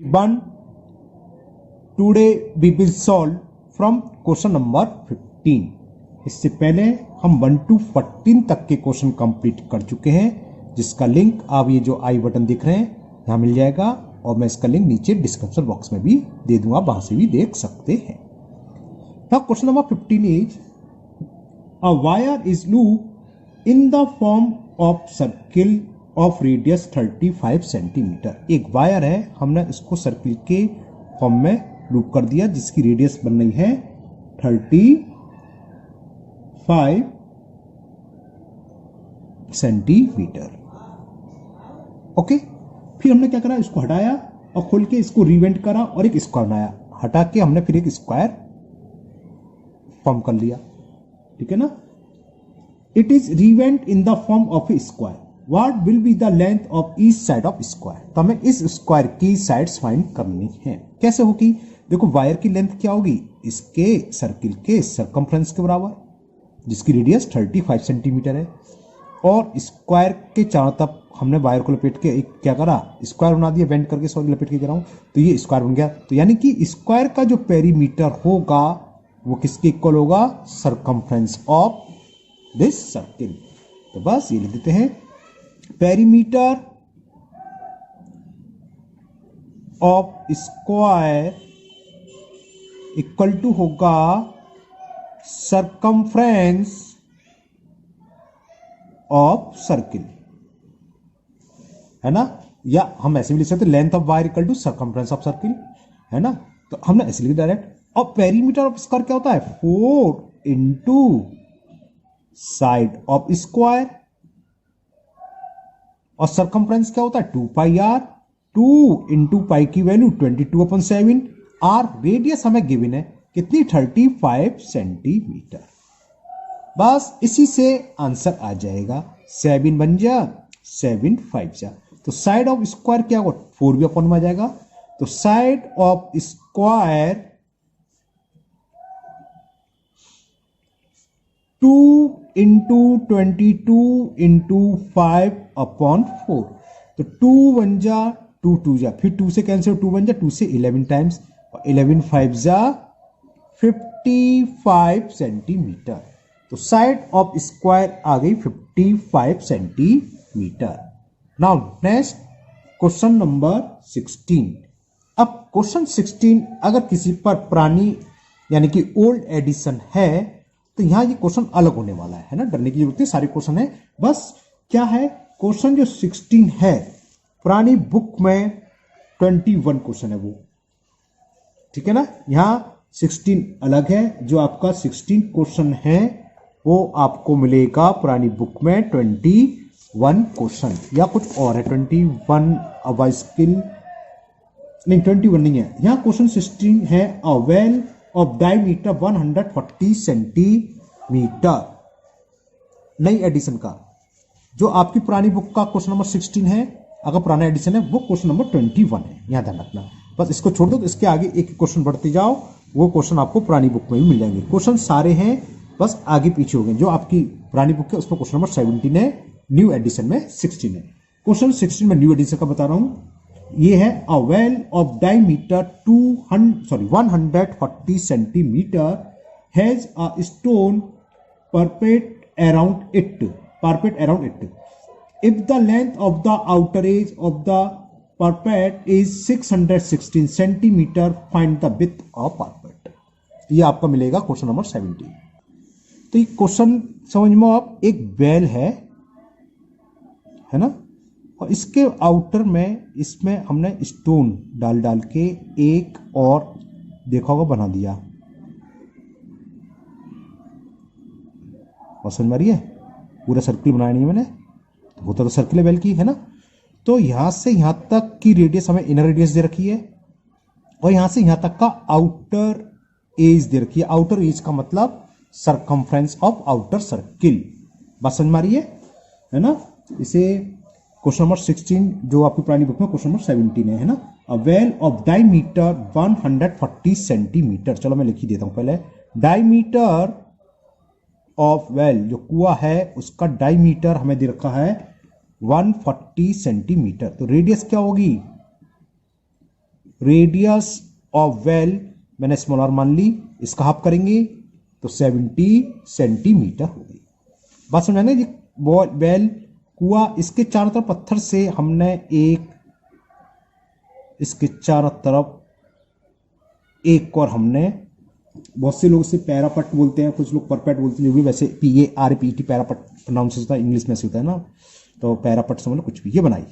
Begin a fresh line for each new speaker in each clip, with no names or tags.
One today we will solve from question number 15। इससे पहले हम 1 to 14 तक के क्वेश्चन कंप्लीट कर चुके हैं, जिसका लिंक आप ये जो आई बटन दिख रहे हैं यहाँ मिल जाएगा, और मैं इसका लिंक नीचे डिस्क्रिप्शन बॉक्स में भी दे दूंगा, वहां से भी देख सकते हैं। Now question number 15 is a wire is loop in the form of circle of radius 35 centimetre. एक वायर है, हमने इसको सर्किल के फॉर्म में लूप कर दिया, जिसकी रेडियस बन रही है 35 सेंटीमीटर। ओके, फिर हमने क्या करा, इसको हटाया और खोल के इसको रिवेंट करा और एक स्क्वायर बनाया। हटा के हमने फिर एक स्क्वायर फॉर्म कर लिया, ठीक है ना। It is rebent in the form of a square. What will be the length of each side of square. तो हमें इस स्क्वायर की साइड्स फाइंड करनी है। कैसे होगी, देखो वायर की लेंथ क्या होगी, इसके सर्किल के सरकमफ्रेंस के बराबर, जिसकी रेडियस 35 सेंटीमीटर है, और स्क्वायर के चारों तरफ हमने वायर को लपेट के एक क्या करा, स्क्वायर बना दिया, बेंड करके सॉरी लपेट के कह रहा हूं, तो ये स्क्वायर बन गया। तो यानी कि स्क्वायर का जो पेरीमीटर होगा वो किसके इक्वल होगा, सरकमफ्रेंस ऑफ दिस सर्किल। तो बस ये लिख देते हैं, perimeter of square equal to होगा सरकमफ्रेंस ऑफ सर्किल, है ना। या हम ऐसे भी लिख सकते, length of wire equal to circumference of circle, है ना। तो हमने ऐसे लिख डायरेक्ट। और पेरीमीटर ऑफ स्क्वायर क्या होता है, 4 इंटू साइड ऑफ स्क्वायर, और सरकमफ्रेंस क्या होता है 2 पाई आर। 2 इंटू पाई की वैल्यू 22/7, आर रेडियस हमें गिवन है कितनी, 35 सेंटीमीटर। बस इसी से आंसर आ जाएगा, 7 बन जा 7 5 जा। तो साइड ऑफ स्क्वायर क्या होगा, 4 भी अपॉन में आ जाएगा। तो side of square 2 into 22 into 5 upon 4। तो 2 बन जा 2 2 जा, फिर 2 से कैंसिल, 2 बन जा 2 से 11 टाइम्स, और 11 5 जा 55 सेंटीमीटर। तो साइड ऑफ स्क्वायर आ गई 55 centimetre. Now next question number 16। अब क्वेश्चन 16 अगर किसी पर पुरानी यानी कि ओल्ड एडिशन है तो यहां ये क्वेश्चन अलग होने वाला है ना, डरने की जरूरत नहीं, सारे क्वेश्चन है। बस क्या है, क्वेश्चन जो 16 है पुरानी बुक में 21 क्वेश्चन है वो, ठीक है ना। यहां 16 अलग है, जो आपका 16 क्वेश्चन है वो आपको मिलेगा पुरानी बुक में 21 क्वेश्चन, या कुछ और है 21 अब स्किल नहीं, 21 नहीं है। यहां क्वेश्चन 16 है, a well of diameter 140 centimetre, नई एडिशन का। जो आपकी पुरानी बुक का क्वेश्चन नंबर 16 है, अगर पुराना एडिशन है वो क्वेश्चन नंबर 21 है, यहां ध्यान रखना। बस इसको छोड़ दो, तो इसके आगे एक क्वेश्चन बढ़ते जाओ, वो क्वेश्चन आपको पुरानी बुक में भी मिल जाएंगे। क्वेश्चन सारे हैं, बस आगे पीछे हो गए। जो आपकी पुरानी बुक है उसमें क्वेश्चन नंबर 17 है, न्यू एडिशन में 16 है। क्वेश्चन 16 में न्यू एडिशन का बता रहा हूं, ये है, a well of diameter 140 centimetre has a stone parapet around it. If the length of the outer edge of the parapet is 616 centimeter, find the width of parapet। ये आपका मिलेगा क्वेश्चन नंबर 17। तो ये क्वेश्चन समझ में आप, एक bell है ना, और इसके आउटर में इसमें हमने स्टोन डाल डाल के एक और देखा होगा बना दिया, और समझ में आ रही है, पूरा सर्किल बनाया नहीं मैंने, होता तो सर्किल है बेल की, है ना। तो यहां से यहां तक की रेडियस हमें इनर रेडियस दे रखी है, और यहां से यहां तक का आउटर एज दे रखी है। आउटर एज का मतलब सरकमफ्रेंस ऑफ आउटर सर्किल, बात समझ में आ रही है ना। इसे क्वेश्चन नंबर 16 जो आपकी पुरानी बुक में क्वेश्चन नंबर 17 है ना, अ वेल ऑफ डायमीटर 140 सेंटीमीटर। चलो मैं लिख ही देता हूं पहले, डायमीटर ऑफ वेल, जो कुआ है उसका डायमीटर हमें दे रखा है 140 सेंटीमीटर। तो रेडियस क्या होगी रेडियस ऑफ वेल मैंने स्मॉल आर मान ली, इसका हाफ करेंगे तो 70 सेंटीमीटर हो गई। बात समझ आने जी। वेल कुआ, इसके चारों तरफ पत्थर से हमने इसके चारों तरफ एक और हमने, बहुत से लोग इसे पैरापट बोलते हैं, कुछ लोग परपेट बोलते हैं, जो भी वैसे PARPET पैरापट प्रोनाउंस होता है, इंग्लिश में से होता है ना, तो पैरापट समझ लो कुछ भी। ये बनाई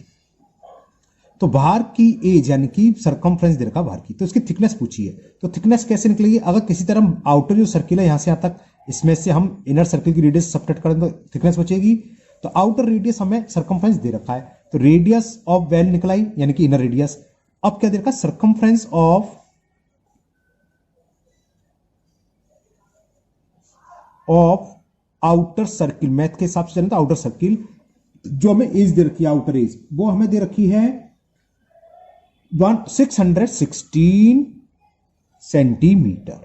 तो बाहर की एज यानी कि सरकमफ्रेंस दे रखा बाहर की, तो इसकी थिकनेस पूछी है। तो थिकनेस कैसे निकलेगी? अगर किसी तरह आउटर जो सर्किल है यहां से यहां तक, इसमें से हम इनर सर्किल की रेडियस सब्ट्रैक्ट करें तो थिकनेस बचेगी। तो आउटर रेडियस हमें सरकमफ्रेंस दे रखा है, तो रेडियस ऑफ वेल निकलाई यानी कि इनर रेडियस। अब क्या दे रखा? Circumference of outer circle, math के हिसाब से चलें तो आउटर सर्किल जो हमें एज दे रखी है, आउटर एज वो हमें दे रखी है 616 सेंटीमीटर।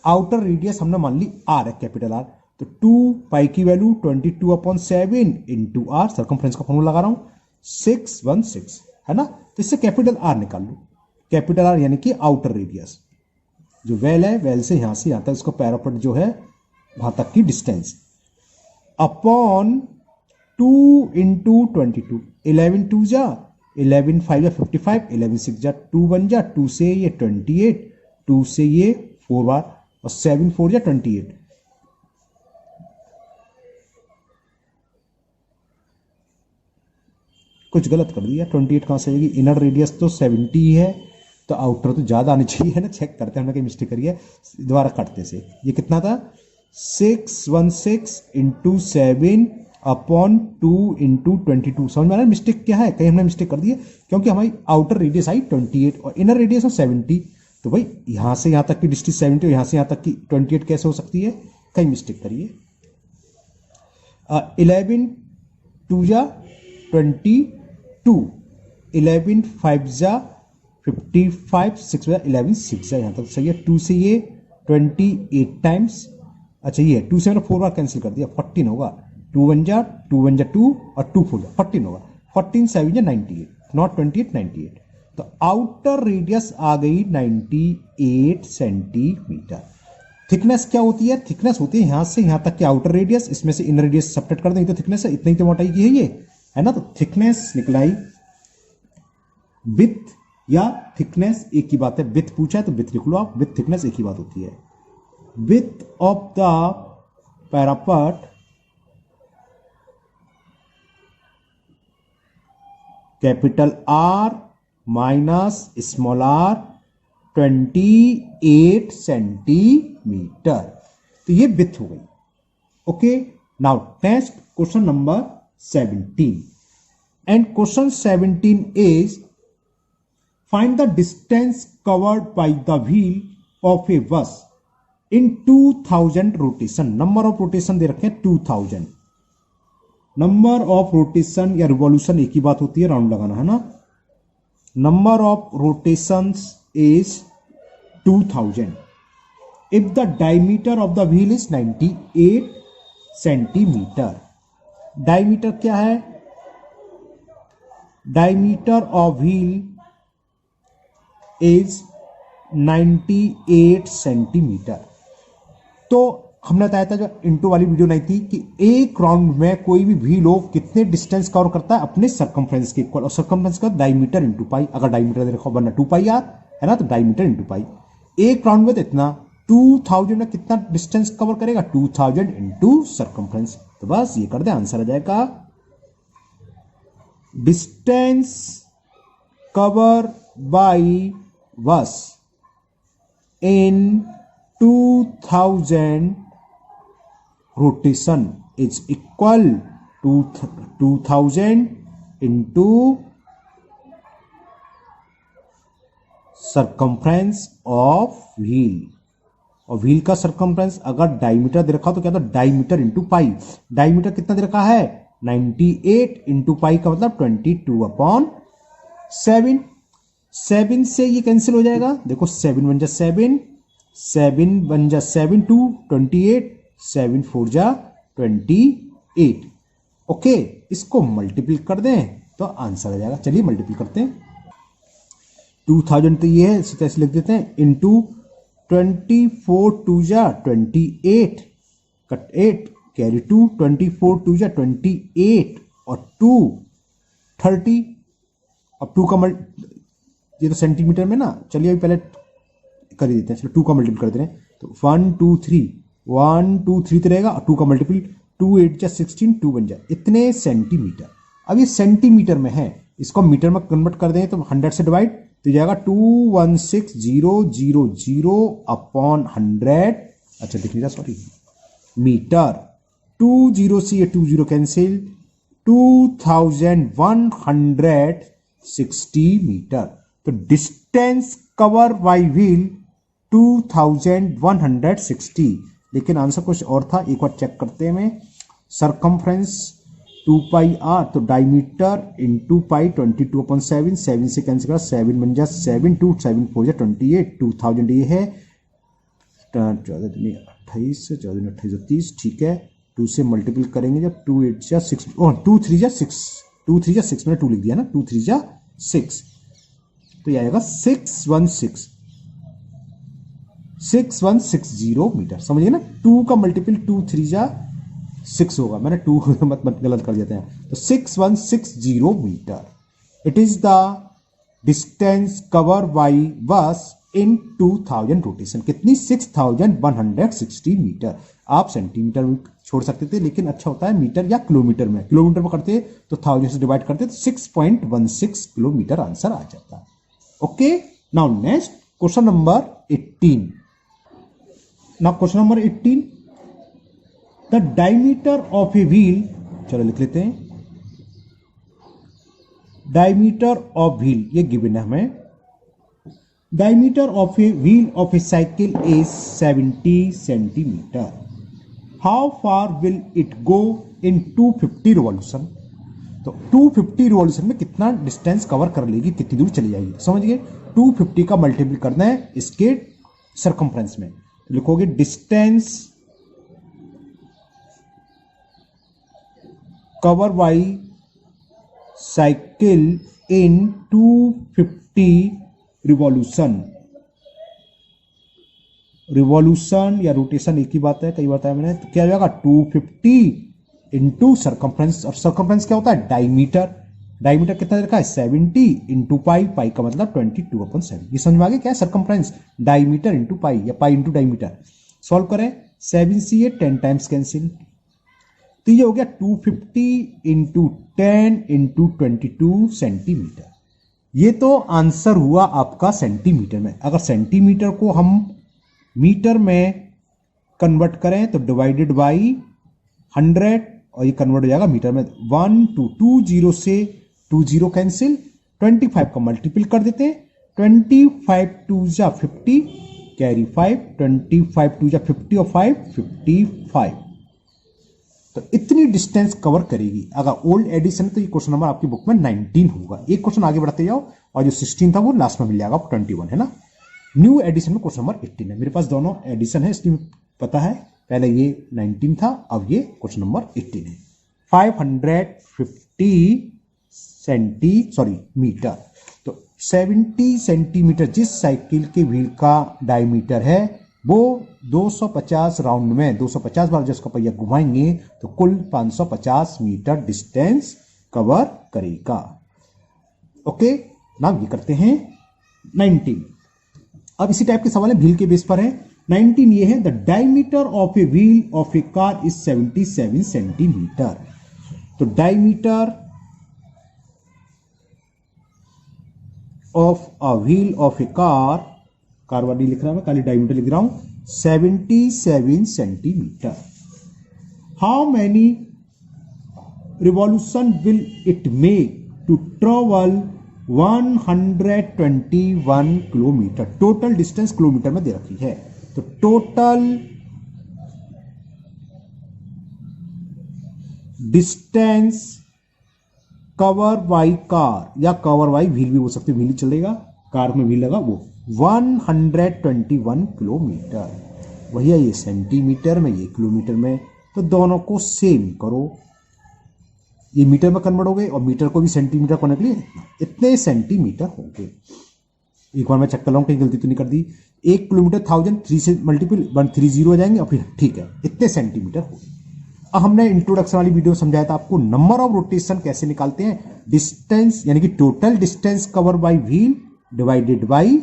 आउटर रेडियस हमने मान ली आर है, कैपिटल आर, तो 2 पाई की वैल्यू 22/7 इंटू आर, सर्कमफ्रेंस का फॉर्मूला लगा रहा हूं 616 है ना। तो इससे कैपिटल आर निकाल लो, कैपिटल आर यानी कि आउटर रेडियस जो वेल है, वेल से यहां से यहां तक इसको पैरापेट जो है वहां तक की डिस्टेंस, अपॉन 2 इंटू 22, 11 2 जा 11 5 जा 55, 11 6 जा 2 1 जा 2 से ये 28, 2 से ये 4 बार और 7 4 जा 28। कुछ गलत कर दिया, 28 कहां से आएगी? इनर रेडियस तो 70 है, तो आउटर तो ज्यादा आनी चाहिए ना। चेक करते हैं, हमने कहीं मिस्टेक करी है, दोबारा करते से। ये कितना था? 616 इंटू 7 अपॉन 2 इंटू 22। समझ में आ रहा है मिस्टेक क्या है? कहीं हमने मिस्टेक कर दी है, क्योंकि हमारी आउटर रेडियस आई 28 और इनर रेडियस है 70। तो भाई यहां से यहां तक की डिस्टेंस 70 और यहां से यहां तक की 28 कैसे हो सकती है? कहीं मिस्टेक करिए। 11 2 जा 22, 11 5 जा 55, 6 जा 11 6 जा, यहां तक सही है। 2 से ये 28 टाइम्स, अच्छा ये 2 से मैंने 4 बार कैंसिल कर दिया, 14 होगा। 2 1 जा 2 और 2 4 जा 14 होगा। 14 7 जा 98, नॉट 28 98। तो आउटर रेडियस आ गई 98 सेंटीमीटर। थिकनेस क्या होती है? थिकनेस होती है यहां से यहां तक की आउटर रेडियस, इसमें से इनर रेडियस सब्ट्रैक्ट कर देंगे तो थिकनेस है, इतनी तो मोटाई की है ये, है ना। तो थिकनेस निकलाई, विथ या थिकनेस एक ही बात है। विथ पूछा है तो विथ लिख लो आप, विथ थिकनेस एक ही बात होती है। Width of the parapet capital R minus small R 28 centimetre. तो ये विथ हो गई। Okay, now next question number 17 and question 17 is find the distance covered by the wheel of a bus in 2000 rotation. Number of rotation दे रखे हैं 2000। Number of rotation या revolution एक ही बात होती है, राउंड लगाना है ना। Number of rotations is 2000 if the diameter of the wheel is 98 centimetre. Diameter क्या है? Diameter of wheel is 98 centimetre. तो हमने बताया था जो इंटू वाली वीडियो नहीं थी कि एक राउंड में कोई भी व्हील हो कितने डिस्टेंस कवर करता है? अपने सर्कमफ्रेंस के इक्वल, और सर्कमफ्रेंस का डायमीटर इंटू पाई। अगर डायमीटर दे रखा वरना 2 पाई आर है ना, तो डायमीटर इंटू पाई। एक राउंड में तो इतना 2000 में कितना डिस्टेंस कवर करेगा? 2000 इंटू सर्कमफ्रेंस। तो बस ये कर दे, आंसर आ जाएगा distance cover by bus in 2000 rotation is equal to 2000 into circumference of wheel। और व्हील का सर्कमफ्रेंस अगर डायमीटर दे रखा हो तो क्या था? Diameter into pi. डायमीटर कितना दे रखा है? 98 इंटू पाई का मतलब 22/7। 7 से ये कैंसिल हो जाएगा, देखो 7 1 जा 7, 7 1 जा 7 2 28, 7 4 जा 28। ओके, इसको मल्टीप्लाई कर दें तो आंसर आ जाएगा। चलिए मल्टीप्लाई करते हैं। 2000 तो ये है, इसे ऐसे लिख देते हैं, इंटू 24 2 जा 28, कट 8 कैरी 2, 24 2 जा 28 और 2 30। अब 2 का ये तो सेंटीमीटर में ना, चलिए अभी पहले कर ही देते हैं, चलो 2 का मल्टीपल कर दे रहे हैं, तो 1 2 3 1 2 3 तो रहेगा, 2 का मल्टीपल 2 8 जा 16, 2 बन जाए इतने सेंटीमीटर। अब ये सेंटीमीटर में है, इसको मीटर में कन्वर्ट कर दें तो 100 से डिवाइड तो जाएगा 216,000 अपॉन 100, अच्छा देख लीजिए सॉरी, मीटर। 20 से ये 20 कैंसिल, 2160 मीटर। तो डिस्टेंस कवर बाय व्हील 2160, लेकिन आंसर कुछ और था, एक बार चेक करते हैं। सरकमफ्रेंस 2 पाई आर, तो डायमीटर इंटू पाई 22/7, 7 से कैंसिल करा 7 बन जा 7 2 7 4 जा 28, 2000 ये है 28 से 14 28 30, ठीक है। 2 से मल्टीपल करेंगे जब 2 8 जा 6, 2 3 जा 6, 2 3 जा 6 मैंने 2 लिख दिया ना, 2 3 जा 6, तो ये आएगा 6160 मीटर, समझिए ना। 2 का मल्टीपल 2 3 जा 6 होगा, मैंने 2 मत गलत कर देते हैं, तो 6160 metre. It is the distance cover by bus in 2000 rotation, कितनी 6160 मीटर। आप सेंटीमीटर में छोड़ सकते थे, लेकिन अच्छा होता है मीटर या किलोमीटर में, किलोमीटर में करते तो 1000 से डिवाइड करते तो 6.16 किलोमीटर आंसर आ जाता। Okay, now next question number 18। Now question number 18, the diameter of a wheel, चलो लिख लेते हैं, डायमीटर ऑफ व्हील ये गिवन है हमें, diameter of a wheel of A cycle is 70 centimetre. How far will it go in 250 revolution. तो 250 revolution में कितना डिस्टेंस कवर कर लेगी, कितनी दूर चली जाएगी, समझिए। 250 का मल्टीपल करना है इसके सरकमफ्रेंस में, तो लिखोगे distance cover by cycle in 250 revolution या रोटेशन एक ही बात है, कई बताया मैंने। तो क्या हो जाएगा 250 इंटू सरकमफ्रेंस, और सरकमफ्रेंस क्या होता है डायमीटर, डायमीटर कितना रखा है 70 इंटू पाई, पाई का मतलब 22/7। ये समझ में आ गया क्या है सरकमफ्रेंस, डायमीटर इंटू पाई या पाई इंटू डायमीटर। सॉल्व करें, 7 से ये 10 टाइम्स कैंसिल, तो ये हो गया 250 इंटू 10 इंटू 22 सेंटीमीटर। ये तो आंसर हुआ आपका सेंटीमीटर में। अगर सेंटीमीटर को हम मीटर में कन्वर्ट करें तो डिवाइडेड बाई 100, और ये कन्वर्ट हो जाएगा मीटर में। 1 2 2 0 से 2 0 कैंसिल, 25 का मल्टीपल कर देते हैं, 25 2 जा 50 कैरी 5, 25 2 जा 50 और 5 55, तो इतनी डिस्टेंस कवर करेगी। अगर ओल्ड एडिशन तो ये क्वेश्चन नंबर आपकी बुक में 19 होगा। एक क्वेश्चन आगे बढ़ते जाओ, और जो 16 था वो लास्ट में मिल जाएगा, 21 है ना। न्यू एडिशन में क्वेश्चन नंबर 18 है, मेरे पास दोनों एडिशन है इसलिए पता है, पहले ये 19 था, अब ये क्वेश्चन नंबर 18 है। 550 मीटर, तो 70 सेंटीमीटर जिस साइकिल के व्हील का डायमीटर है वो 250 राउंड में 250 बार जिसका पहिया घुमाएंगे तो कुल 550 मीटर डिस्टेंस कवर करेगा। ओके, नाउ ये करते हैं 19। अब इसी टाइप के सवाल है, व्हील के बेस पर है। 19 ये है, the diameter of a wheel of a car is 77 centimetre. तो diameter of a wheel of a car वाली लिख रहा हूं मैं, खाली डायमीटर लिख रहा हूं, 77 centimetre. How many revolution will it make to travel 121 kilometre. Total distance kilometre में दे रखी है, तो total distance cover by car या कवर बाई व्हील भी हो सकते, व्हील चलेगा, कार में व्हील लगा, वो 121 किलोमीटर। वही है, ये सेंटीमीटर में, ये किलोमीटर में, तो दोनों को सेम करो, ये मीटर में कन्वर्ट हो गए और मीटर को भी सेंटीमीटर करने के लिए इतने सेंटीमीटर होंगे। एक बार मैं चेक कर रहा हूँ कहीं गलती तो नहीं कर दी। 1 किलोमीटर 1000, 3 से मल्टीपल 130 हो जाएंगे और फिर ठीक है इतने सेंटीमीटर हो गए। अब हमने इंट्रोडक्शन वाली वीडियो समझाया था आपको नंबर ऑफ रोटेशन कैसे निकालते हैं, डिस्टेंस यानी कि total distance cover by wheel divided by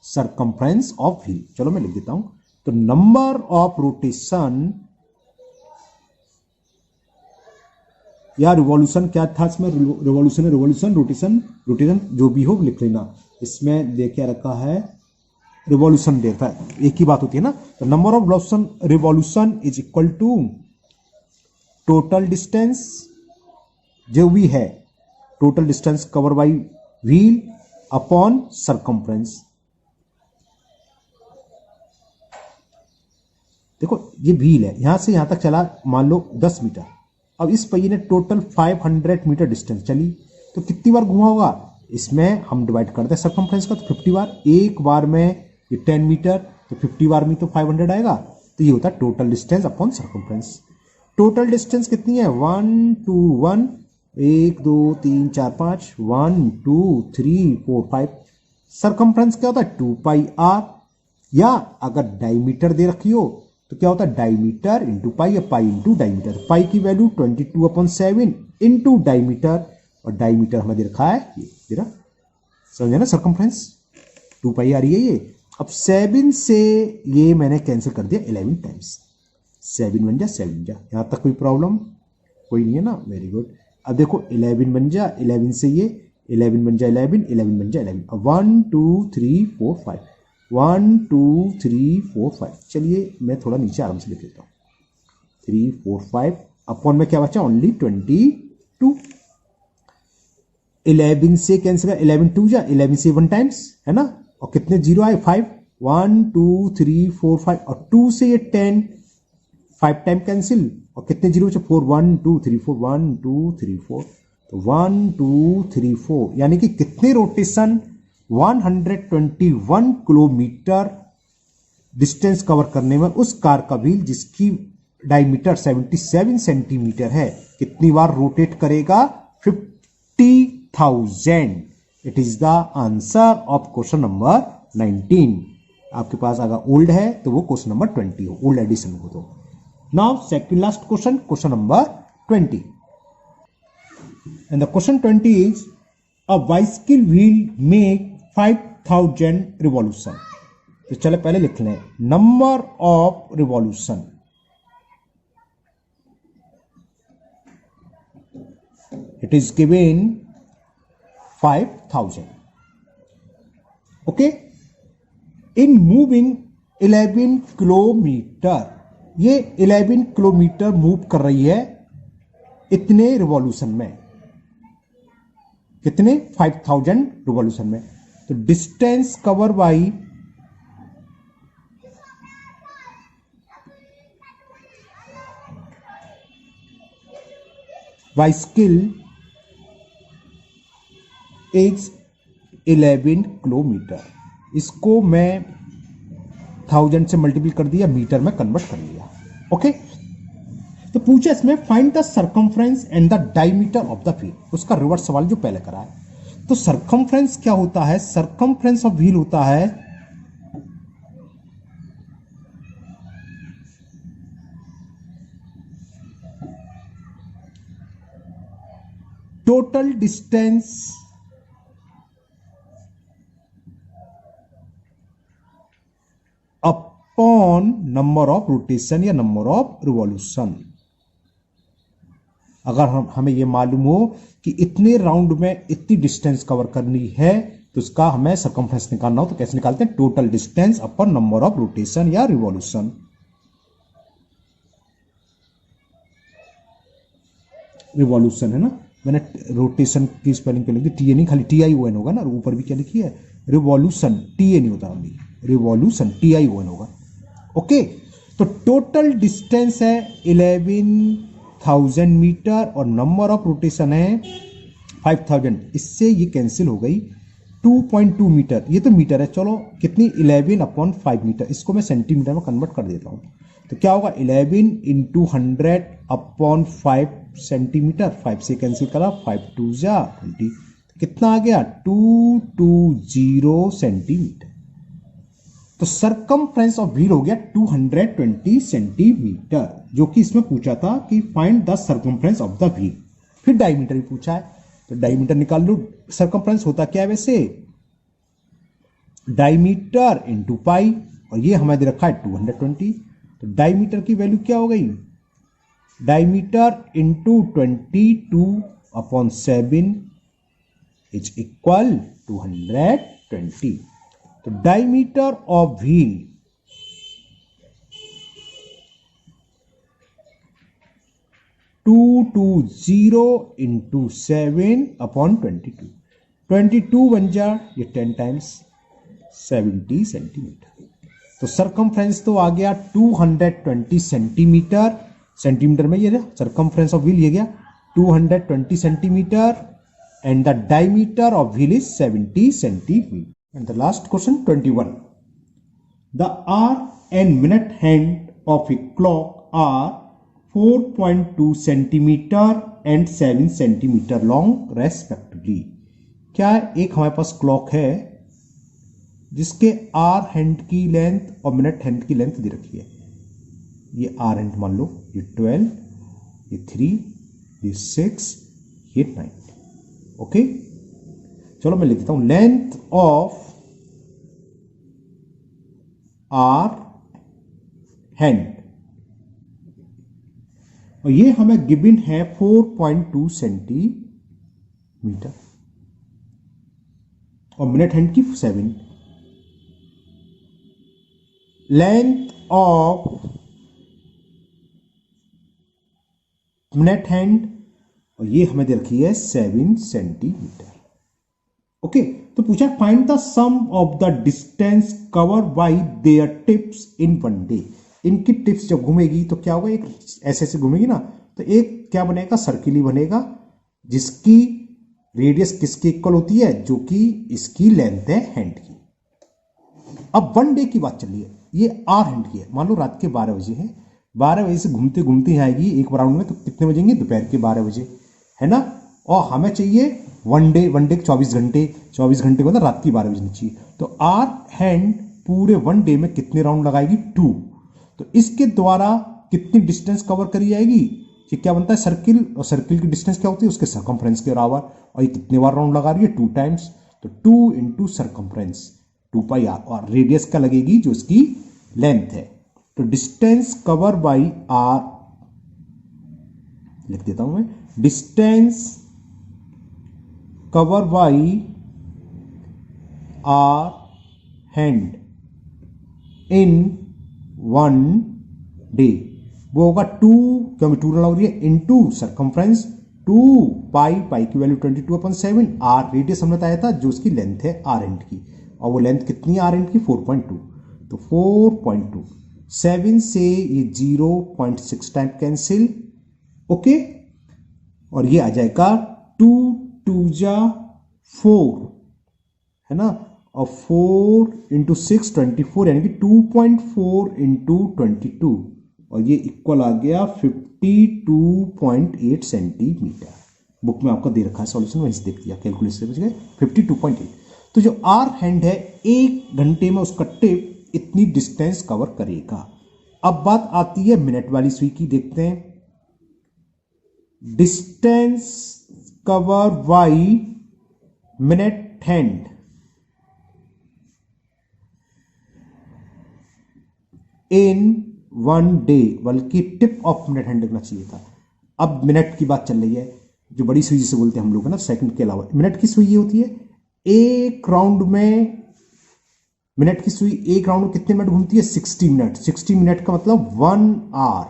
circumference of wheel. चलो मैं लिख देता हूं, तो नंबर ऑफ रोटेशन या रिवॉल्यूशन क्या था इसमें, रिवॉल्यूशन रोटेशन जो भी हो लिख लेना। इसमें देखिए रखा है रिवॉल्यूशन देता है, एक ही बात होती है ना। तो number of revolution is equal to total distance जो भी है, total distance cover by wheel upon circumference. देखो ये व्हील है, यहां से यहां तक चला मान लो 10 मीटर। अब इस पहिए ने टोटल 500 मीटर डिस्टेंस चली, तो कितनी बार घुमा होगा, इसमें हम डिवाइड करते हैं सरकमफ्रेंस का, तो 50 बार। एक बार में ये 10 मीटर, तो 50 बार में तो 500 आएगा, तो ये होता है total distance upon circumference. Total distance कितनी है 1 2 1 1 2 3 4 5 1 2 3 4 5। सरकमफ्रेंस क्या होता है 2 पाई आर, या अगर डायमीटर दे रखी हो तो क्या होता है डायमीटर इंटू पाई या पाई इंटू डायमीटर। पाई की वैल्यू 22/7 इंटू डायमीटर, और डायमीटर हमें दे रखा है ये तेरा, समझे ना, सरकमफ्रेंस 2 पाई आ रही है ये। अब 7 से ये मैंने कैंसिल कर दिया 11 टाइम्स, 7 बन जा 7 जा, यहां तक कोई प्रॉब्लम कोई नहीं है ना, वेरी गुड। अब देखो 11 बन जा, 11 से ये 11 बन जा 11, 11 बन जा 11। अब 1 2 3 4 5 1 2 3 4 5। चलिए मैं थोड़ा नीचे आराम से लिख लेता हूँ 3 4 5 अपॉन में क्या बचा ओनली 22। 11 से कैंसिल, 11 2 जा 11 से 1 टाइम्स है ना, और कितने जीरो आए 5, 1 2 3 4 5, और 2 से ये 10, 5 टाइम कैंसिल, और कितने जीरो बचे 4, 1 2 3 4 1 2 3 4, तो 1 2 3 4, यानी कि कितने रोटेशन 121 किलोमीटर डिस्टेंस कवर करने में उस कार का व्हील जिसकी डायमीटर 77 सेंटीमीटर है कितनी बार रोटेट करेगा 50,000। It is the answer of question number 19। आपके पास अगर ओल्ड है तो वो क्वेश्चन नंबर 20 हो, ओल्ड एडिशन हो तो। Now second last question, question number 20, and the question 20 is a bicycle wheel make 5000 revolution. तो चले पहले लिख लें number of revolution, it is given 5000, okay, in moving 11 kilometre. ये 11 किलोमीटर मूव कर रही है इतने रिवॉल्यूशन में, कितने 5000 रिवॉल्यूशन में। तो distance cover by bicycle is 11 kilometre. इसको मैं 1000 से मल्टीप्लाई कर दिया, मीटर में कन्वर्ट कर लिया, ओके। तो पूछा इसमें find the circumference and the diameter of the wheel, उसका रिवर्स सवाल जो पहले करा है। तो सरकमफ्रेंस क्या होता है, सरकमफ्रेंस ऑफ व्हील होता है total distance upon number of rotation या नंबर ऑफ रिवॉल्यूशन। अगर हमें यह मालूम हो कि इतने राउंड में इतनी डिस्टेंस कवर करनी है तो उसका हमें सरकमफ्रेंस निकालना हो तो कैसे निकालते हैं, total distance upon number of rotation या रिवॉल्यूशन। रिवॉल्यूशन है ना, मैंने रोटेशन की स्पेलिंग पे लिखी टी ए नहीं, खाली TION होगा ना, ऊपर भी क्या लिखी है रिवॉल्यूशन, TA नहीं होता, अभी रिवॉल्यूशन TION होगा, ओके। तो टोटल डिस्टेंस है 11,000 मीटर और नंबर ऑफ रोटेशन है 5000। इससे ये कैंसिल हो गई 2.2 मीटर, ये तो मीटर है, चलो कितनी 11/5 मीटर, इसको मैं सेंटीमीटर में कन्वर्ट कर देता हूं। तो क्या होगा 11 × 100/5 सेंटीमीटर, 5 से कैंसिल करा 5 2 जा 20, कितना आ गया 220 सेंटीमीटर। तो सरकमफ्रेंस ऑफ व्हील हो गया 220 सेंटीमीटर, जो कि इसमें पूछा था कि find the circumference of the wheel. फिर डायमीटर भी पूछा है, तो डायमीटर निकाल लो। सरकमफ्रेंस होता क्या है वैसे, डायमीटर इंटू पाई, और ये हमें दे रखा है 220। तो डायमीटर की वैल्यू क्या हो गई, डायमीटर इंटू 22/7 इज इक्वल 220। तो डायमीटर ऑफ व्हील 220 इंटू 7/22, 22 बन जा, ये 10 टाइम्स 70 सेंटीमीटर। तो सरकमफ्रेंस तो आ गया 220 सेंटीमीटर, सेंटीमीटर में ये सरकमफ्रेंस ऑफ व्हील ये गया 220 centimetre, and the diameter of wheel is 70 centimetre. And the last question 21, the hour and minute hand of a clock are 4.2 centimetre and 7 centimetre long respectively. क्या एक हमारे पास clock है जिसके आर हैंड की length और मिनट हैंड की length दे रखी है। ये आर हैंड मान लो, ये 12, ये 3, ये 6, ये 9। ओके, चलो मैं लिख देता हूं, लेंथ ऑफ आर हैंड, और ये हमें गिवन है 4.2 सेंटीमीटर, और मिनट हैंड की 7। लेंथ ऑफ मिनट हैंड, और ये हमें दे रखी है 7 सेंटीमीटर। ओके, तो पूछा find the sum of the distance cover by their tips in one day. इनकी टिप्स जब घूमेगी तो क्या होगा, एक ऐसे ऐसे घूमेगी ना, तो एक क्या बनेगा, सर्किल ही बनेगा, जिसकी रेडियस किसकी इक्वल होती है, जो कि इसकी लेंथ है हैंड की। अब वन डे की बात चल रही है, ये आर हैंड की है। मान लो रात के 12 बजे है, 12 बजे से घूमते घूमते आएगी एक राउंड में, तो कितने बजेंगे, दोपहर के 12 बजे, है ना। और हमें चाहिए वन डे, वन डे 24 घंटे, 24 घंटे को ना रात की 12 बजे चाहिए। तो आर हैंड पूरे वन डे में कितने राउंड लगाएगी, 2। तो इसके द्वारा कितनी डिस्टेंस कवर करी जाएगी, ये क्या बनता है, सर्किल, और सर्किल की डिस्टेंस क्या होती है, उसके सरकमफ्रेंस के बराबर। और ये कितने बार राउंड लगा रही है, 2 टाइम्स। तो 2 इंटू सरकमफ्रेंस 2 पाई आर, और रेडियस क्या लगेगी, जो इसकी लेंथ है। तो डिस्टेंस कवर बाई आर लिख देता हूं मैं, distance cover by hour hand in one day, वो होगा 2, क्योंकि 2 लग रही है, इंटू सरकमफ्रेंस 2 पाई, पाई की वैल्यू 22/7, आर रेडियस हमने बताया था, जो उसकी लेंथ है आर एंड की, और वो लेंथ कितनी है आर एंड की, 4.2। तो 4.2, 7 से ये 0.6 टाइम कैंसिल। ओके, और ये आ जाएगा 2 2 जा 4, है ना, और 4 इंटू 6 24, यानी कि 2.4 इंटू 22, और ये इक्वल आ गया 52.8 सेंटीमीटर। बुक में आपको दे रखा है सॉल्यूशन, वहीं से देख लिया, कैलकुलेशन से बच गए 52.8। तो जो आर हैंड है, 1 घंटे में उसका टिप इतनी डिस्टेंस कवर करेगा। अब बात आती है मिनट वाली सुई की, देखते हैं। Distance cover by minute hand in one day, बल्कि टिप ऑफ मिनट हैंड लिखना चाहिए था। अब मिनट की बात चल रही है, जो बड़ी सुई जिसे बोलते हैं हम लोग, है ना, सेकंड के अलावा। मिनट की सुई ये होती है, एक राउंड में, मिनट की सुई एक राउंड में कितने मिनट घूमती है, 60 मिनट। 60 मिनट का मतलब 1 आवर।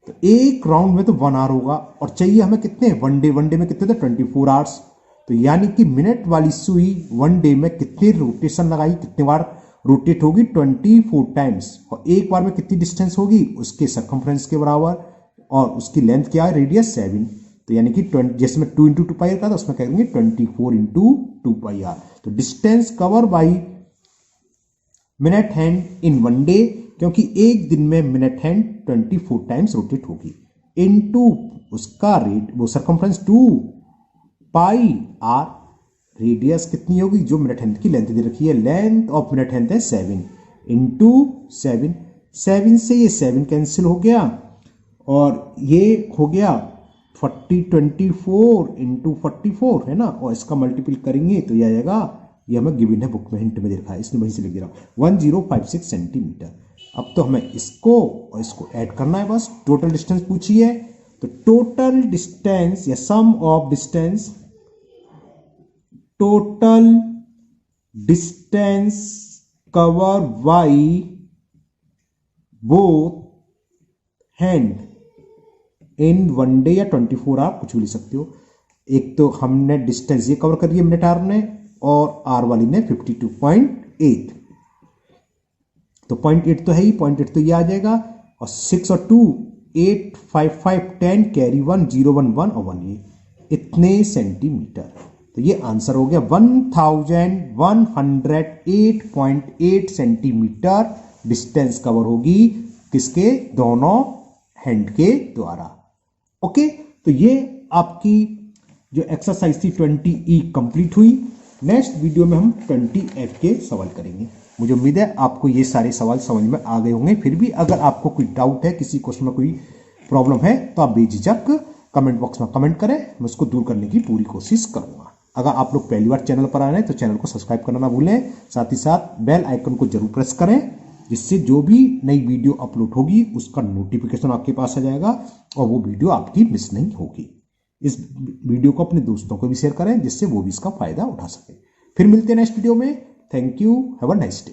तो एक राउंड में तो 1 आवर होगा, और चाहिए हमें कितने, वन डे, वन डे में कितने थे, 24 आवर्स। तो यानी कि मिनट वाली सुई वन डे में कितने रोटेशन लगाई, कितने बार रोटेट होगी, 24 टाइम्स, और एक बार में कितनी डिस्टेंस होगी, उसके सरकमफ्रेंस के बराबर, और उसकी लेंथ क्या है, रेडियस 7। तो यानी कि 20, जैसे मैं 2 इंटू 2 पाई रखा था, उसमें कहेंगे 24 इंटू 2 पाई आर। तो distance cover by minute hand in one day, क्योंकि एक दिन में मिनट हैंड 24 टाइम्स रोटेट होगी, इनटू उसका रेट, वो सरकमफ्रेंस 2 पाई आर, रेडियस कितनी होगी, जो मिनट हैंड की लेंथ दे रखी है, लेंथ ऑफ मिनट हैंड है 7 इंटू 7, 7 से ये 7 कैंसिल हो गया और ये हो गया 24 इंटू 44 है ना, और इसका मल्टीपल करेंगे तो ये आएगा, ये हमें गिवन है बुक में, हिंट में दे रखा है, इसलिए वहीं से लिख दे रहा हूँ 1056 सेंटीमीटर। अब तो हमें इसको और इसको ऐड करना है बस। टोटल डिस्टेंस पूछी है तो टोटल डिस्टेंस या sum of distance, total distance cover by both hand in 1 day या 24 आवर, कुछ भी लिख सकते हो। एक तो हमने डिस्टेंस ये कवर कर रही है मिनट आर ने, और आर वाली ने 52.8, तो 0.8 तो है ही, 0.8 तो ये आ जाएगा, और 6 और 2 8 5 5 10 कैरी 1 0 1 1 और 1, ये इतने सेंटीमीटर। तो ये आंसर हो गया 1108.8 सेंटीमीटर डिस्टेंस कवर होगी किसके, दोनों हैंड के द्वारा। ओके, तो ये आपकी जो एक्सरसाइज थी 20E कंप्लीट हुई। नेक्स्ट वीडियो में हम 20F के सवाल करेंगे। मुझे उम्मीद है आपको ये सारे सवाल समझ में आ गए होंगे। फिर भी अगर आपको कोई डाउट है, किसी क्वेश्चन में कोई प्रॉब्लम है, तो आप बेझिझक कमेंट बॉक्स में कमेंट करें, मैं उसको दूर करने की पूरी कोशिश करूंगा। अगर आप लोग पहली बार चैनल पर आ रहे हैं तो चैनल को सब्सक्राइब करना ना भूलें, साथ ही साथ बेल आइकन को जरूर प्रेस करें, जिससे जो भी नई वीडियो अपलोड होगी उसका नोटिफिकेशन आपके पास आ जाएगा और वो वीडियो आपकी मिस नहीं होगी। इस वीडियो को अपने दोस्तों को भी शेयर करें, जिससे वो भी इसका फायदा उठा सके। फिर मिलते हैं नेक्स्ट वीडियो में। Thank you, have a nice day.